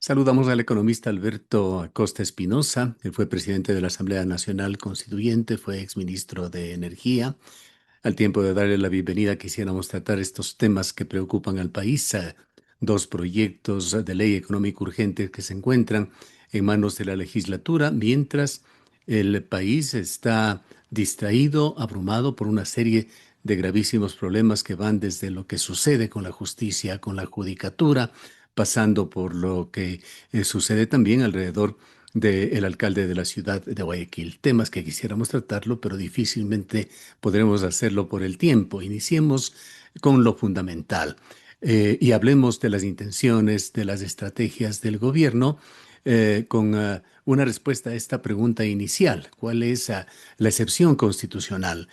Saludamos al economista Alberto Acosta Espinosa. Él fue presidente de la Asamblea Nacional Constituyente, fue exministro de Energía. Al tiempo de darle la bienvenida, quisiéramos tratar estos temas que preocupan al país. Dos proyectos de ley económica urgente que se encuentran en manos de la legislatura, mientras el país está distraído, abrumado por una serie de gravísimos problemas que van desde lo que sucede con la justicia, con la judicatura, pasando por lo que sucede también alrededor del alcalde de la ciudad de Guayaquil. Temas que quisiéramos tratarlo, pero difícilmente podremos hacerlo por el tiempo. Iniciemos con lo fundamental y hablemos de las intenciones, de las estrategias del gobierno con una respuesta a esta pregunta inicial. ¿Cuál es la excepción constitucional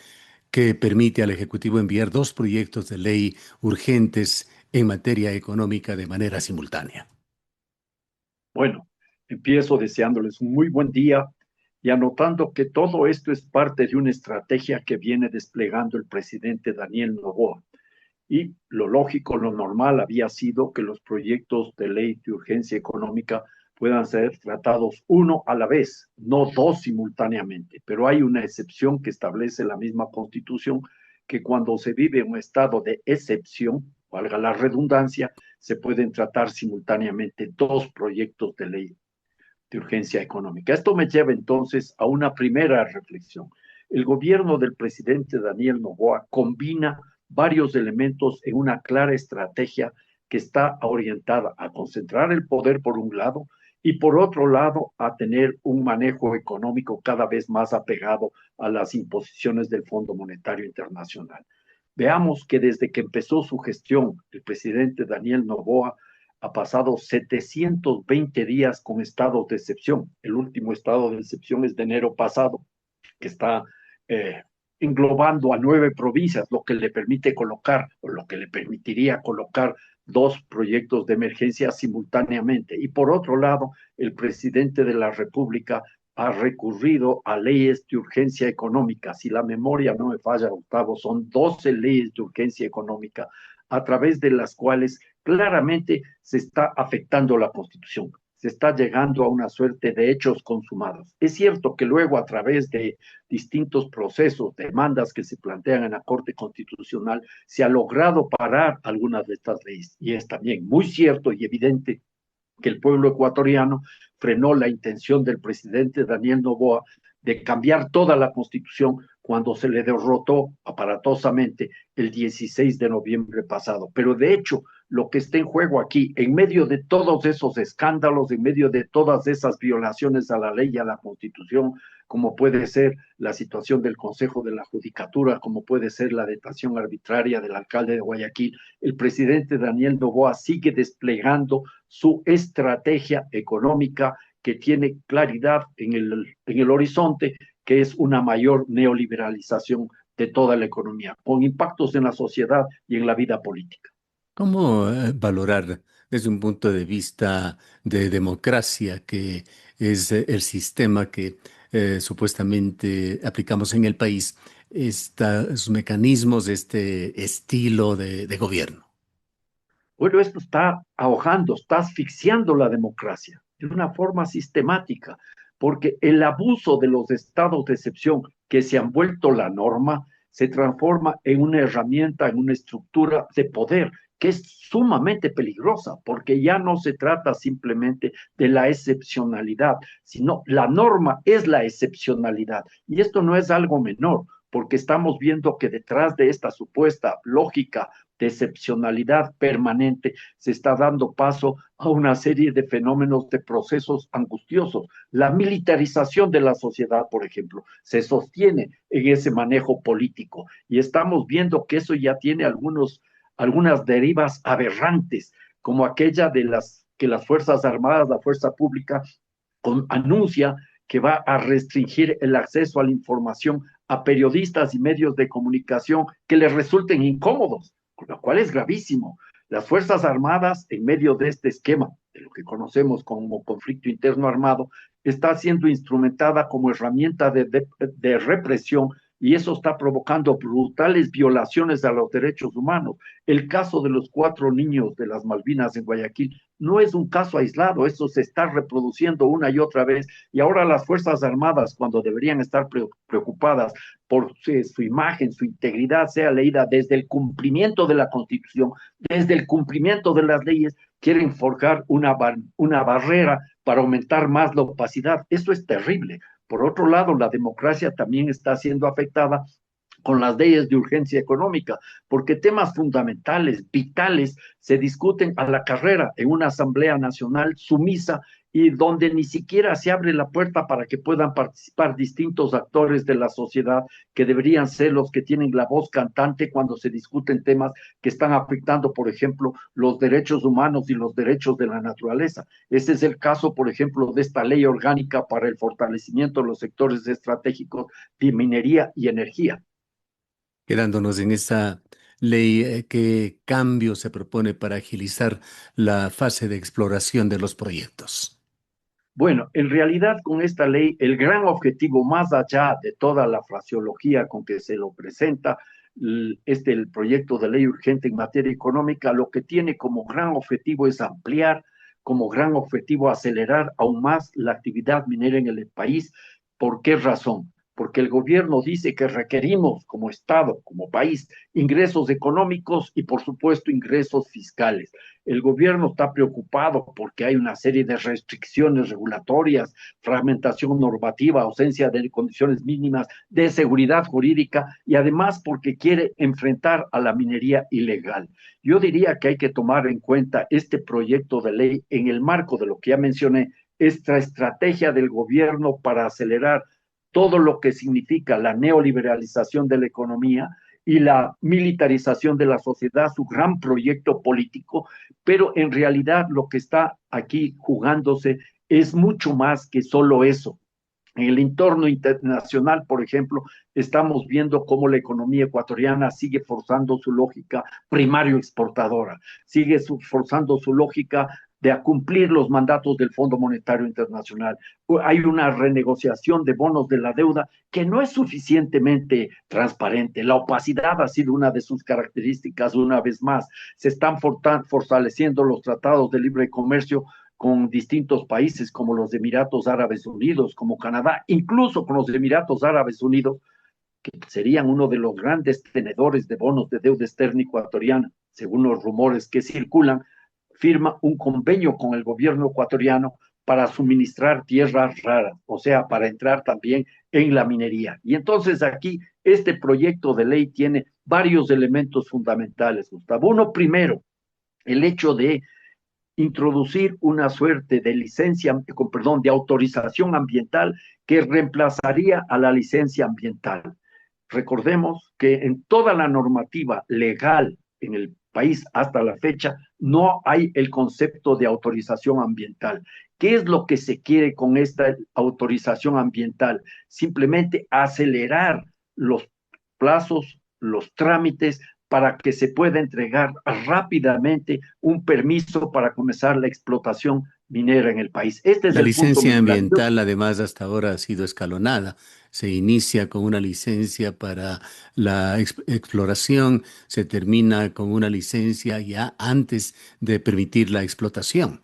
que permite al Ejecutivo enviar dos proyectos de ley urgentes en materia económica de manera simultánea? Bueno, empiezo deseándoles un muy buen día y anotando que todo esto es parte de una estrategia que viene desplegando el presidente Daniel Noboa. Y lo lógico, lo normal había sido que los proyectos de ley de urgencia económica puedan ser tratados uno a la vez, no dos simultáneamente. Pero hay una excepción que establece la misma Constitución, que cuando se vive un estado de excepción, valga la redundancia, se pueden tratar simultáneamente dos proyectos de ley de urgencia económica. Esto me lleva entonces a una primera reflexión. El gobierno del presidente Daniel Noboa combina varios elementos en una clara estrategia que está orientada a concentrar el poder por un lado y por otro lado a tener un manejo económico cada vez más apegado a las imposiciones del Fondo Monetario Internacional. Veamos que desde que empezó su gestión, el presidente Daniel Noboa ha pasado 720 días con estados de excepción. El último estado de excepción es de enero pasado, que está eh, englobando a 9 provincias, lo que le permite colocar, o lo que le permitiría colocar dos proyectos de emergencia simultáneamente. Y por otro lado, el presidente de la República ha recurrido a leyes de urgencia económica. Si la memoria no me falla, Gustavo, son 12 leyes de urgencia económica a través de las cuales claramente se está afectando la Constitución, se está llegando a una suerte de hechos consumados. Es cierto que luego a través de distintos procesos, demandas que se plantean en la Corte Constitucional, se ha logrado parar algunas de estas leyes. Y es también muy cierto y evidente que el pueblo ecuatoriano frenó la intención del presidente Daniel Noboa de cambiar toda la constitución cuando se le derrotó aparatosamente el 16 de noviembre pasado. Pero de hecho, lo que está en juego aquí, en medio de todos esos escándalos, en medio de todas esas violaciones a la ley y a la constitución, como puede ser la situación del Consejo de la Judicatura, como puede ser la detención arbitraria del alcalde de Guayaquil, el presidente Daniel Noboa sigue desplegando su estrategia económica que tiene claridad en el horizonte, que es una mayor neoliberalización de toda la economía, con impactos en la sociedad y en la vida política. ¿Cómo valorar desde un punto de vista de democracia, que es el sistema que supuestamente aplicamos en el país, estos mecanismos, este estilo de gobierno? Bueno, esto está ahogando, está asfixiando la democracia de una forma sistemática, porque el abuso de los estados de excepción que se han vuelto la norma se transforma en una herramienta, en una estructura de poder que es sumamente peligrosa, porque ya no se trata simplemente de la excepcionalidad, sino la norma es la excepcionalidad. Y esto no es algo menor, porque estamos viendo que detrás de esta supuesta lógica de excepcionalidad permanente, se está dando paso a una serie de fenómenos, de procesos angustiosos. La militarización de la sociedad, por ejemplo, se sostiene en ese manejo político y estamos viendo que eso ya tiene algunas derivas aberrantes, como aquella de que las Fuerzas Armadas, la Fuerza Pública, anuncia que va a restringir el acceso a la información a periodistas y medios de comunicación que les resulten incómodos, lo cual es gravísimo. Las Fuerzas Armadas, en medio de este esquema, de lo que conocemos como conflicto interno armado, está siendo instrumentada como herramienta de represión y eso está provocando brutales violaciones a los derechos humanos. El caso de los 4 niños de las Malvinas en Guayaquil no es un caso aislado, eso se está reproduciendo una y otra vez, y ahora las Fuerzas Armadas, cuando deberían estar preocupadas por su imagen, su integridad sea leída desde el cumplimiento de la Constitución, desde el cumplimiento de las leyes, quieren forjar una barrera para aumentar más la opacidad. Eso es terrible. Por otro lado, la democracia también está siendo afectada con las leyes de urgencia económica, porque temas fundamentales, vitales, se discuten a la carrera en una Asamblea Nacional sumisa y donde ni siquiera se abre la puerta para que puedan participar distintos actores de la sociedad que deberían ser los que tienen la voz cantante cuando se discuten temas que están afectando, por ejemplo, los derechos humanos y los derechos de la naturaleza. Ese es el caso, por ejemplo, de esta ley orgánica para el fortalecimiento de los sectores estratégicos de minería y energía. Quedándonos en esa ley, ¿qué cambio se propone para agilizar la fase de exploración de los proyectos? Bueno, en realidad con esta ley, el gran objetivo, más allá de toda la fraseología con que se lo presenta, el proyecto de ley urgente en materia económica, lo que tiene como gran objetivo es ampliar, como gran objetivo acelerar aún más la actividad minera en el país. ¿Por qué razón? Porque el gobierno dice que requerimos como Estado, como país, ingresos económicos y por supuesto ingresos fiscales. El gobierno está preocupado porque hay una serie de restricciones regulatorias, fragmentación normativa, ausencia de condiciones mínimas de seguridad jurídica y además porque quiere enfrentar a la minería ilegal. Yo diría que hay que tomar en cuenta este proyecto de ley en el marco de lo que ya mencioné, esta estrategia del gobierno para acelerar todo lo que significa la neoliberalización de la economía y la militarización de la sociedad, su gran proyecto político, pero en realidad lo que está aquí jugándose es mucho más que solo eso. En el entorno internacional, por ejemplo, estamos viendo cómo la economía ecuatoriana sigue forzando su lógica primario exportadora, sigue forzando su lógica de cumplir los mandatos del Fondo Monetario Internacional. Hay una renegociación de bonos de la deuda que no es suficientemente transparente. La opacidad ha sido una de sus características una vez más. Se están fortaleciendo los tratados de libre comercio con distintos países como los Emiratos Árabes Unidos, como Canadá, incluso con los Emiratos Árabes Unidos, que serían uno de los grandes tenedores de bonos de deuda externa ecuatoriana, según los rumores que circulan, firma un convenio con el gobierno ecuatoriano para suministrar tierras raras, o sea, para entrar también en la minería. Y entonces aquí este proyecto de ley tiene varios elementos fundamentales, Gustavo. Uno, primero, el hecho de introducir una suerte de licencia, perdón, de autorización ambiental que reemplazaría a la licencia ambiental. Recordemos que en toda la normativa legal en el país hasta la fecha no hay el concepto de autorización ambiental. ¿Qué es lo que se quiere con esta autorización ambiental? Simplemente acelerar los plazos, los trámites para que se pueda entregar rápidamente un permiso para comenzar la explotación minera en el país. Este es La el punto licencia medular. ambiental, además, hasta ahora ha sido escalonada. Se inicia con una licencia para la exploración, se termina con una licencia ya antes de permitir la explotación.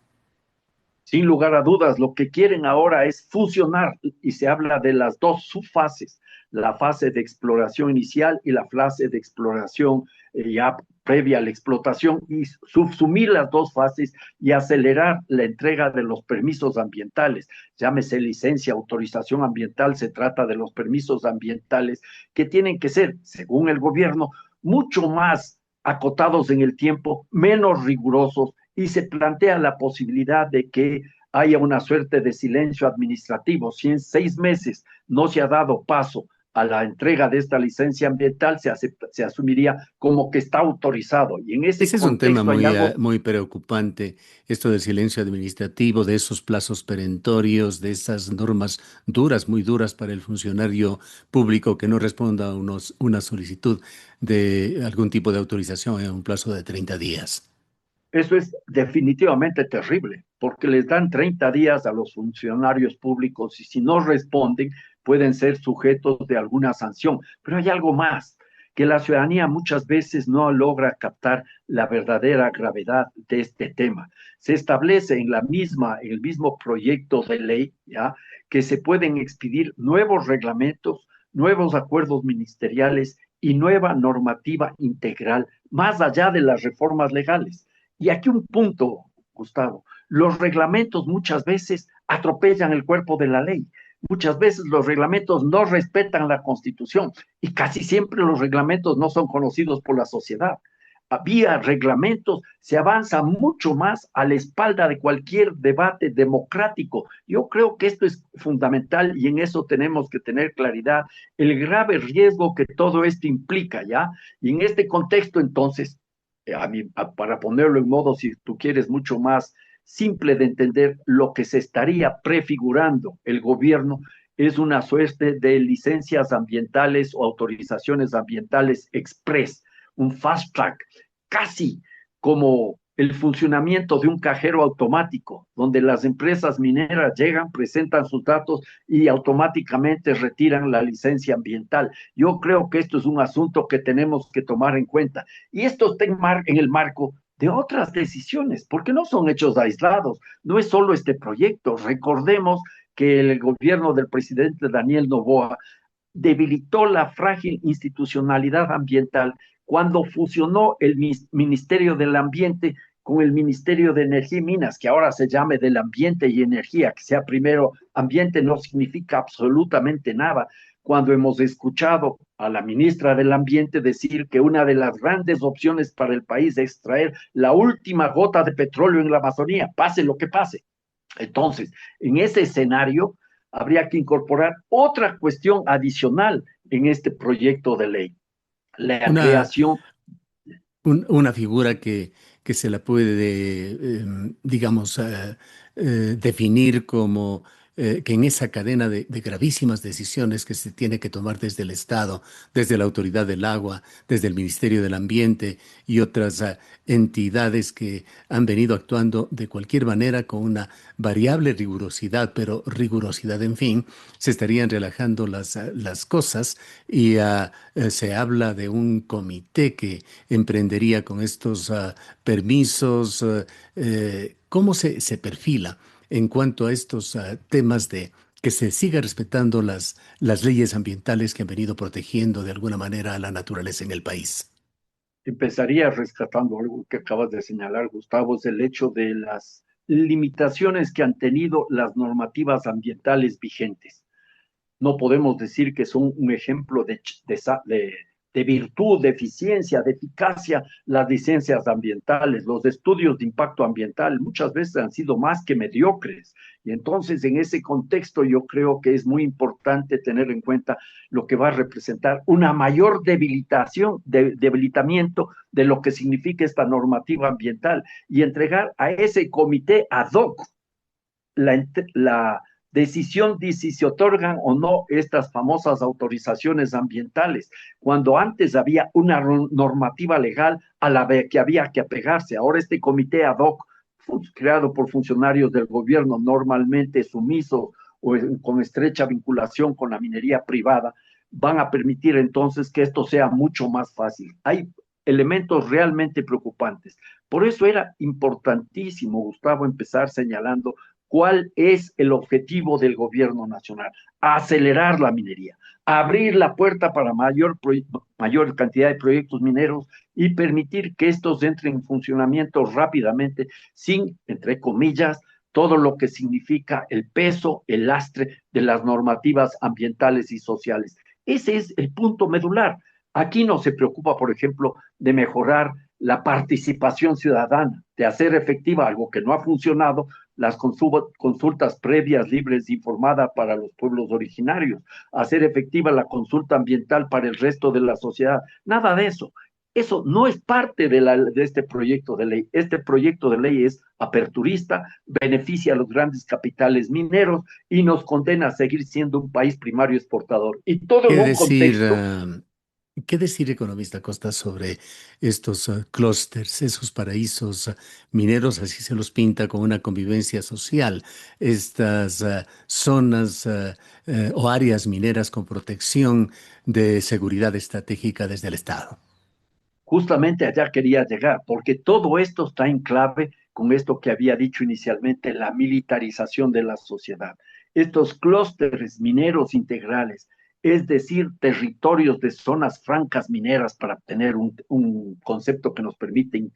Sin lugar a dudas, lo que quieren ahora es fusionar y se habla de las dos subfases, la fase de exploración inicial y la fase de exploración ya previa a la explotación y subsumir las dos fases y acelerar la entrega de los permisos ambientales. Llámese licencia, autorización ambiental, se trata de los permisos ambientales que tienen que ser, según el gobierno, mucho más acotados en el tiempo, menos rigurosos y se plantea la posibilidad de que haya una suerte de silencio administrativo. Si en 6 meses no se ha dado paso a la entrega de esta licencia ambiental, se asumiría como que está autorizado. Y en ese Ese es un tema contexto hay algo. muy preocupante, esto del silencio administrativo, de esos plazos perentorios, de esas normas duras, muy duras para el funcionario público que no responda a una solicitud de algún tipo de autorización en un plazo de 30 días. Eso es definitivamente terrible, porque les dan 30 días a los funcionarios públicos y si no responden, pueden ser sujetos de alguna sanción. Pero hay algo más, que la ciudadanía muchas veces no logra captar la verdadera gravedad de este tema. Se establece en el mismo proyecto de ley, ¿ya?, que se pueden expedir nuevos reglamentos, nuevos acuerdos ministeriales y nueva normativa integral, más allá de las reformas legales. Y aquí un punto, Gustavo, los reglamentos muchas veces atropellan el cuerpo de la ley. Muchas veces los reglamentos no respetan la Constitución y casi siempre los reglamentos no son conocidos por la sociedad. Vía reglamentos se avanza mucho más a la espalda de cualquier debate democrático. Yo creo que esto es fundamental y en eso tenemos que tener claridad, el grave riesgo que todo esto implica, ¿ya? Y en este contexto, entonces, para ponerlo en modo, si tú quieres, mucho más simple de entender, lo que se estaría prefigurando el gobierno es una suerte de licencias ambientales o autorizaciones ambientales express, un fast track, casi como el funcionamiento de un cajero automático, donde las empresas mineras llegan, presentan sus datos y automáticamente retiran la licencia ambiental. Yo creo que esto es un asunto que tenemos que tomar en cuenta. Y esto está en el marco de otras decisiones, porque no son hechos aislados, no es solo este proyecto. Recordemos que el gobierno del presidente Daniel Noboa debilitó la frágil institucionalidad ambiental cuando fusionó el Ministerio del Ambiente con el Ministerio de Energía y Minas, que ahora se llame del Ambiente y Energía, que sea primero ambiente no significa absolutamente nada. Cuando hemos escuchado a la ministra del Ambiente decir que una de las grandes opciones para el país es extraer la última gota de petróleo en la Amazonía, pase lo que pase. Entonces, en ese escenario, habría que incorporar otra cuestión adicional en este proyecto de ley, la Una, creación. una figura que se la puede, digamos, definir como que en esa cadena de gravísimas decisiones que se tiene que tomar desde el Estado, desde la Autoridad del Agua, desde el Ministerio del Ambiente y otras entidades que han venido actuando de cualquier manera con una variable rigurosidad, pero rigurosidad, en fin, se estarían relajando las cosas y se habla de un comité que emprendería con estos permisos. ¿Cómo se perfila en cuanto a estos temas de que se siga respetando las leyes ambientales que han venido protegiendo de alguna manera a la naturaleza en el país? Empezaría rescatando algo que acabas de señalar, Gustavo, es el hecho de las limitaciones que han tenido las normativas ambientales vigentes. No podemos decir que son un ejemplo de virtud, de eficiencia, de eficacia las licencias ambientales. Los estudios de impacto ambiental muchas veces han sido más que mediocres. Y entonces, en ese contexto, yo creo que es muy importante tener en cuenta lo que va a representar una mayor debilitamiento de lo que significa esta normativa ambiental y entregar a ese comité ad hoc la decisión de si se otorgan o no estas famosas autorizaciones ambientales, cuando antes había una normativa legal a la que había que apegarse. Ahora este comité ad hoc, creado por funcionarios del gobierno, normalmente sumisos o con estrecha vinculación con la minería privada, van a permitir entonces que esto sea mucho más fácil. Hay elementos realmente preocupantes. Por eso era importantísimo, Gustavo, empezar señalando cuál es el objetivo del gobierno nacional: acelerar la minería, abrir la puerta para mayor cantidad de proyectos mineros y permitir que estos entren en funcionamiento rápidamente, sin, entre comillas, todo lo que significa el peso, el lastre de las normativas ambientales y sociales. Ese es el punto medular. Aquí no se preocupa, por ejemplo, de mejorar la participación ciudadana, de hacer efectiva algo que no ha funcionado, las consultas previas, libres e informadas para los pueblos originarios, hacer efectiva la consulta ambiental para el resto de la sociedad. Nada de eso. Eso no es parte de este proyecto de ley. Este proyecto de ley es aperturista, beneficia a los grandes capitales mineros y nos condena a seguir siendo un país primario exportador. Y todo en ¿Qué un decir, contexto. ¿Qué decir, economista Costa, sobre estos clústeres, esos paraísos mineros, así se los pinta con una convivencia social, estas zonas o áreas mineras con protección de seguridad estratégica desde el Estado? Justamente allá quería llegar, porque todo esto está en clave con esto que había dicho inicialmente, la militarización de la sociedad. Estos clústeres mineros integrales, es decir, territorios de zonas francas mineras para tener un concepto que nos permite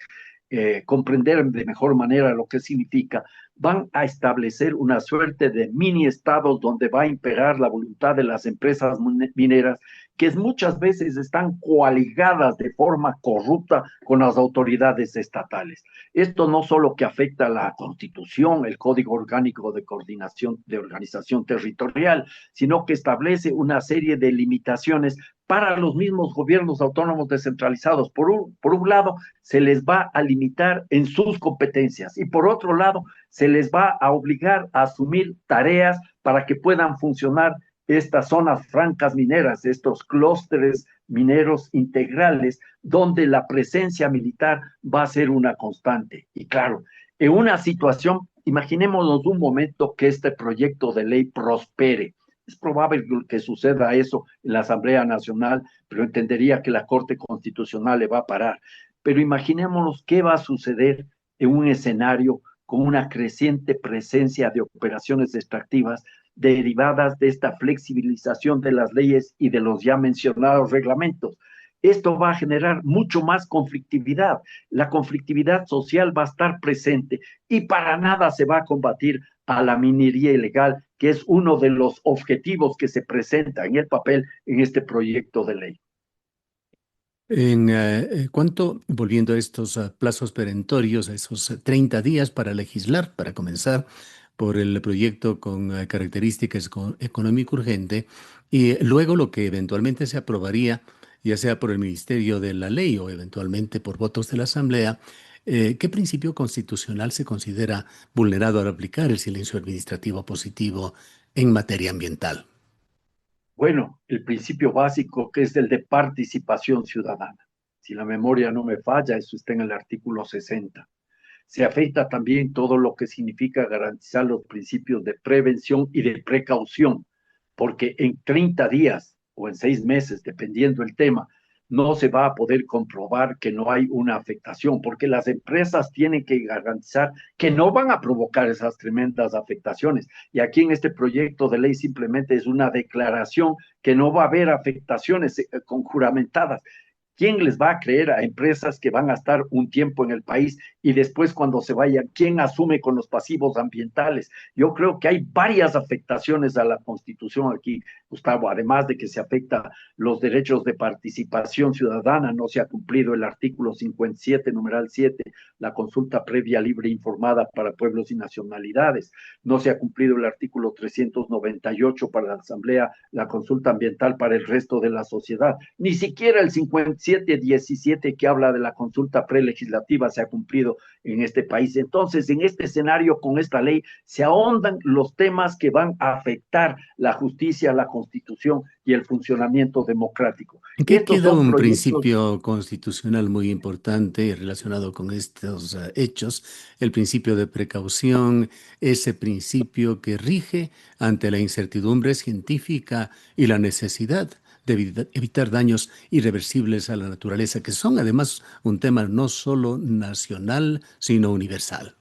comprender de mejor manera lo que significa, van a establecer una suerte de mini estados donde va a imperar la voluntad de las empresas mineras que muchas veces están coaligadas de forma corrupta con las autoridades estatales. Esto no solo que afecta a la Constitución, el Código Orgánico de Coordinación de Organización Territorial, sino que establece una serie de limitaciones para los mismos gobiernos autónomos descentralizados. Por un lado, se les va a limitar en sus competencias y por otro lado, se les va a obligar a asumir tareas para que puedan funcionar estas zonas francas mineras, estos clústeres mineros integrales, donde la presencia militar va a ser una constante. Y claro, en una situación, imaginémonos un momento que este proyecto de ley prospere. Es probable que suceda eso en la Asamblea Nacional, pero entendería que la Corte Constitucional le va a parar. Pero imaginémonos qué va a suceder en un escenario con una creciente presencia de operaciones extractivas derivadas de esta flexibilización de las leyes y de los ya mencionados reglamentos. Esto va a generar mucho más conflictividad. La conflictividad social va a estar presente y para nada se va a combatir a la minería ilegal, que es uno de los objetivos que se presenta en el papel en este proyecto de ley. En cuanto, volviendo a estos plazos perentorios, a esos 30 días para legislar, para comenzar por el proyecto con características económico urgente, y luego lo que eventualmente se aprobaría, ya sea por el Ministerio de la Ley o eventualmente por votos de la Asamblea, ¿qué principio constitucional se considera vulnerado al aplicar el silencio administrativo positivo en materia ambiental? Bueno, el principio básico que es el de participación ciudadana. Si la memoria no me falla, eso está en el artículo 60. Se afecta también todo lo que significa garantizar los principios de prevención y de precaución, porque en 30 días o en 6 meses, dependiendo el tema, no se va a poder comprobar que no hay una afectación, porque las empresas tienen que garantizar que no van a provocar esas tremendas afectaciones. Y aquí en este proyecto de ley simplemente es una declaración que no va a haber afectaciones conjuramentadas. ¿Quién les va a creer a empresas que van a estar un tiempo en el país y después cuando se vayan, quién asume con los pasivos ambientales? Yo creo que hay varias afectaciones a la Constitución aquí, Gustavo, además de que se afecta los derechos de participación ciudadana, no se ha cumplido el artículo 57, numeral 7, la consulta previa, libre e informada para pueblos y nacionalidades, no se ha cumplido el artículo 398 para la Asamblea, la consulta ambiental para el resto de la sociedad, ni siquiera el 57-17 que habla de la consulta prelegislativa se ha cumplido en este país. Entonces, en este escenario, con esta ley, se ahondan los temas que van a afectar la justicia, la constitución y el funcionamiento democrático. ¿Qué Estos queda son un proyectos. principio constitucional muy importante relacionado con estos hechos? El principio de precaución, ese principio que rige ante la incertidumbre científica y la necesidad de evitar daños irreversibles a la naturaleza, que son además un tema no solo nacional, sino universal.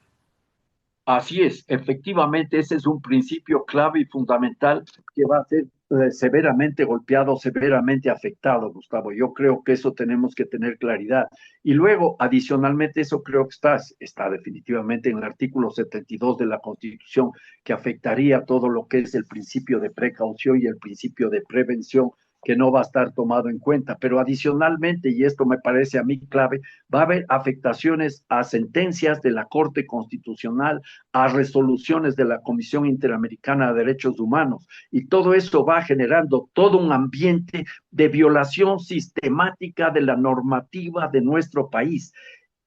Así es, efectivamente, ese es un principio clave y fundamental que va a ser severamente golpeado, severamente afectado, Gustavo. Yo creo que eso tenemos que tener claridad. Y luego, adicionalmente, eso creo que está definitivamente en el artículo 72 de la Constitución, que afectaría todo lo que es el principio de precaución y el principio de prevención que no va a estar tomado en cuenta. Pero adicionalmente, y esto me parece a mí clave, va a haber afectaciones a sentencias de la Corte Constitucional, a resoluciones de la Comisión Interamericana de Derechos Humanos. Y todo esto va generando todo un ambiente de violación sistemática de la normativa de nuestro país,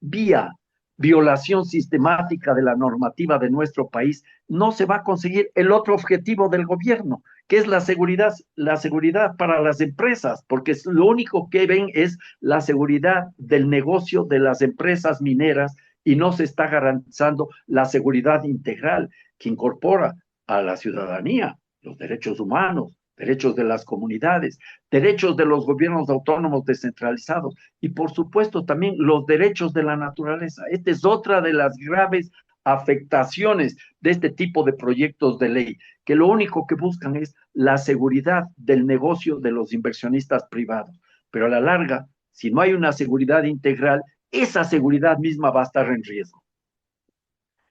vía violación sistemática de la normativa de nuestro país, no se va a conseguir el otro objetivo del gobierno, que es la seguridad para las empresas, porque lo único que ven es la seguridad del negocio de las empresas mineras y no se está garantizando la seguridad integral que incorpora a la ciudadanía, los derechos humanos, derechos de las comunidades, derechos de los gobiernos autónomos descentralizados y por supuesto también los derechos de la naturaleza. Esta es otra de las graves afectaciones de este tipo de proyectos de ley, que lo único que buscan es la seguridad del negocio de los inversionistas privados. Pero a la larga, si no hay una seguridad integral, esa seguridad misma va a estar en riesgo.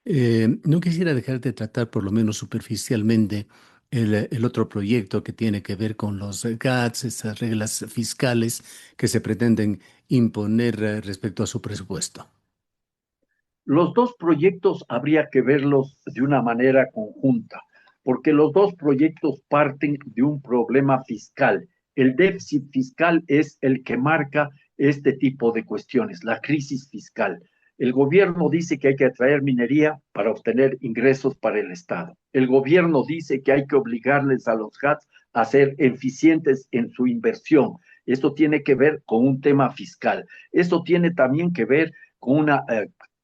No quisiera dejar de tratar, por lo menos superficialmente, el otro proyecto que tiene que ver con los GATS, esas reglas fiscales que se pretenden imponer respecto a su presupuesto. Los dos proyectos habría que verlos de una manera conjunta, porque los dos proyectos parten de un problema fiscal. El déficit fiscal es el que marca este tipo de cuestiones, la crisis fiscal. El gobierno dice que hay que atraer minería para obtener ingresos para el Estado. El gobierno dice que hay que obligarles a los GATS a ser eficientes en su inversión. Esto tiene que ver con un tema fiscal. Esto tiene también que ver con una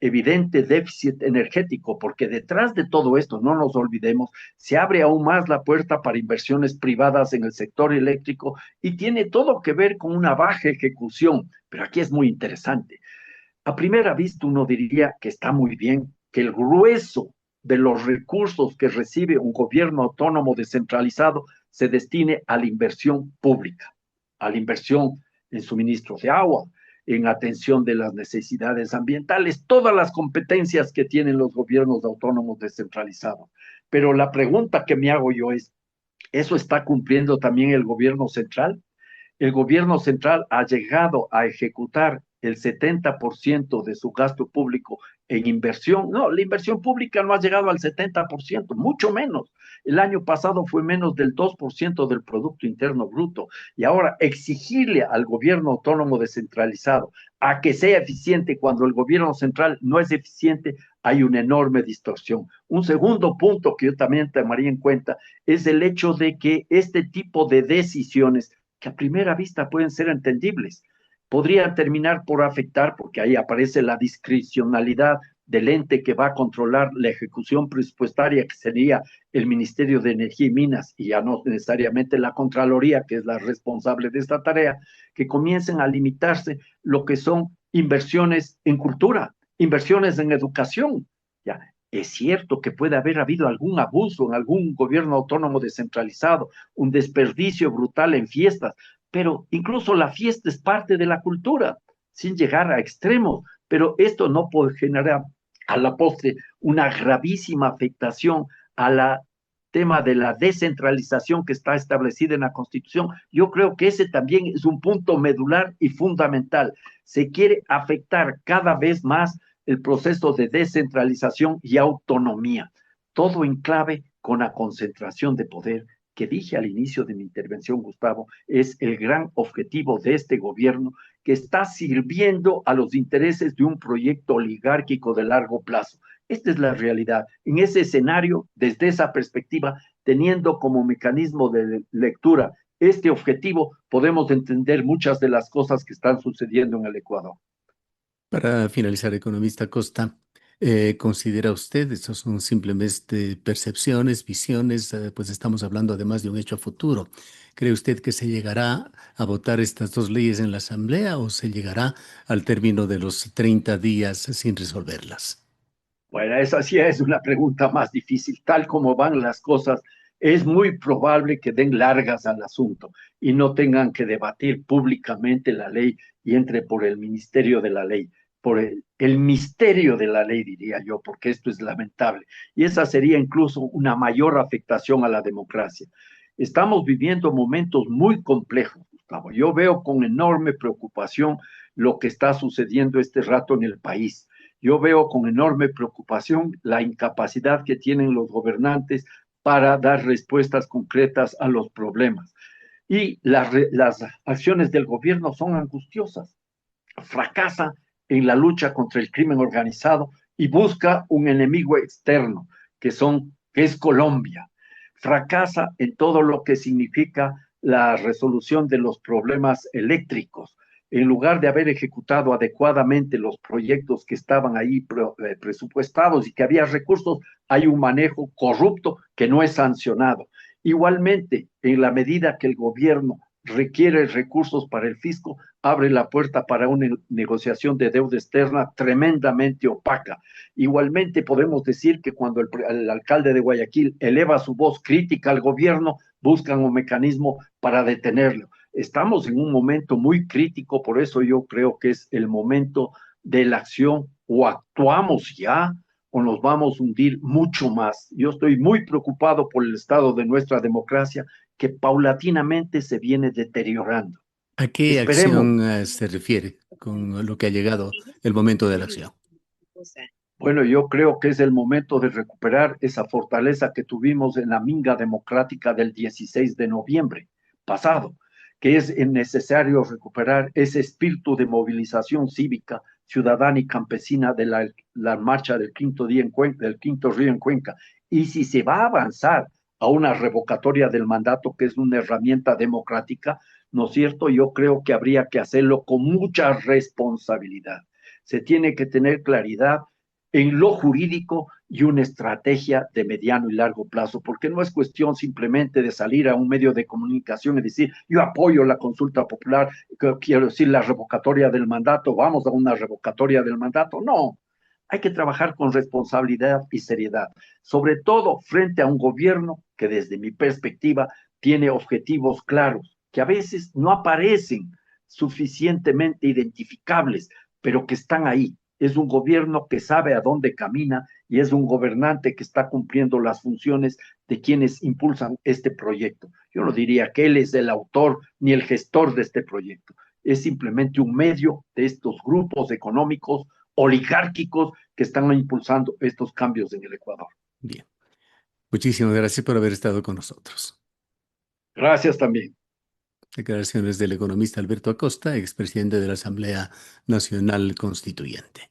evidente déficit energético, porque detrás de todo esto, no nos olvidemos, se abre aún más la puerta para inversiones privadas en el sector eléctrico y tiene todo que ver con una baja ejecución. Pero aquí es muy interesante. A primera vista uno diría que está muy bien, que el grueso de los recursos que recibe un gobierno autónomo descentralizado se destine a la inversión pública, a la inversión en suministro de agua, en atención de las necesidades ambientales, todas las competencias que tienen los gobiernos autónomos descentralizados. Pero la pregunta que me hago yo es, ¿eso está cumpliendo también el gobierno central? El gobierno central ha llegado a ejecutar el 70% de su gasto público en inversión. No, la inversión pública no ha llegado al 70%, mucho menos. El año pasado fue menos del 2% del Producto Interno Bruto. Y ahora exigirle al gobierno autónomo descentralizado a que sea eficiente cuando el gobierno central no es eficiente, hay una enorme distorsión. Un segundo punto que yo también tomaría en cuenta es el hecho de que este tipo de decisiones que a primera vista pueden ser entendibles, podrían terminar por afectar, porque ahí aparece la discrecionalidad del ente que va a controlar la ejecución presupuestaria, que sería el Ministerio de Energía y Minas, y ya no necesariamente la Contraloría, que es la responsable de esta tarea, que comiencen a limitarse lo que son inversiones en cultura, inversiones en educación. Ya, es cierto que puede haber habido algún abuso en algún gobierno autónomo descentralizado, un desperdicio brutal en fiestas, pero incluso la fiesta es parte de la cultura, sin llegar a extremos, pero esto no puede generar a la postre una gravísima afectación a la tema de la descentralización que está establecida en la Constitución. Yo creo que ese también es un punto medular y fundamental. Se quiere afectar cada vez más el proceso de descentralización y autonomía, todo en clave con la concentración de poder que dije al inicio de mi intervención, Gustavo, es el gran objetivo de este gobierno que está sirviendo a los intereses de un proyecto oligárquico de largo plazo. Esta es la realidad. En ese escenario, desde esa perspectiva, teniendo como mecanismo de lectura este objetivo, podemos entender muchas de las cosas que están sucediendo en el Ecuador. Para finalizar, economista Costa, ¿considera usted, estos son simplemente percepciones, visiones, pues estamos hablando además de un hecho a futuro? ¿Cree usted que se llegará a votar estas dos leyes en la Asamblea o se llegará al término de los 30 días sin resolverlas? Bueno, esa sí es una pregunta más difícil. Tal como van las cosas, es muy probable que den largas al asunto y no tengan que debatir públicamente la ley y entre por el ministerio de la ley, por el misterio de la ley, diría yo, porque esto es lamentable. Y esa sería incluso una mayor afectación a la democracia. Estamos viviendo momentos muy complejos, Gustavo. Yo veo con enorme preocupación lo que está sucediendo este rato en el país. Yo veo con enorme preocupación la incapacidad que tienen los gobernantes para dar respuestas concretas a los problemas. Y las acciones del gobierno son angustiosas. Fracasa en la lucha contra el crimen organizado y busca un enemigo externo, que es Colombia. Fracasa en todo lo que significa la resolución de los problemas eléctricos. En lugar de haber ejecutado adecuadamente los proyectos que estaban ahí presupuestados y que había recursos, hay un manejo corrupto que no es sancionado. Igualmente, en la medida que el gobierno requiere recursos para el fisco, abre la puerta para una negociación de deuda externa tremendamente opaca. Igualmente podemos decir que cuando el alcalde de Guayaquil eleva su voz crítica al gobierno, buscan un mecanismo para detenerlo. Estamos en un momento muy crítico, por eso yo creo que es el momento de la acción. O actuamos ya o nos vamos a hundir mucho más. Yo estoy muy preocupado por el estado de nuestra democracia que paulatinamente se viene deteriorando. ¿A qué Esperemos. acción se refiere con lo que ha llegado el momento de la acción? Bueno, yo creo que es el momento de recuperar esa fortaleza que tuvimos en la minga democrática del 16 de noviembre pasado, que es necesario recuperar ese espíritu de movilización cívica, ciudadana y campesina de la marcha del quinto día en Cuenca, del quinto río en Cuenca. Y si se va a avanzar a una revocatoria del mandato, que es una herramienta democrática, ¿no es cierto? Yo creo que habría que hacerlo con mucha responsabilidad. Se tiene que tener claridad en lo jurídico y una estrategia de mediano y largo plazo, porque no es cuestión simplemente de salir a un medio de comunicación y decir, yo apoyo la consulta popular, quiero decir la revocatoria del mandato, vamos a una revocatoria del mandato. No, hay que trabajar con responsabilidad y seriedad, sobre todo frente a un gobierno que desde mi perspectiva tiene objetivos claros, que a veces no aparecen suficientemente identificables, pero que están ahí. Es un gobierno que sabe a dónde camina y es un gobernante que está cumpliendo las funciones de quienes impulsan este proyecto. Yo no diría que él es el autor ni el gestor de este proyecto, es simplemente un medio de estos grupos económicos oligárquicos que están impulsando estos cambios en el Ecuador. Bien, muchísimas gracias por haber estado con nosotros. Gracias también. Declaraciones del economista Alberto Acosta, expresidente de la Asamblea Nacional Constituyente.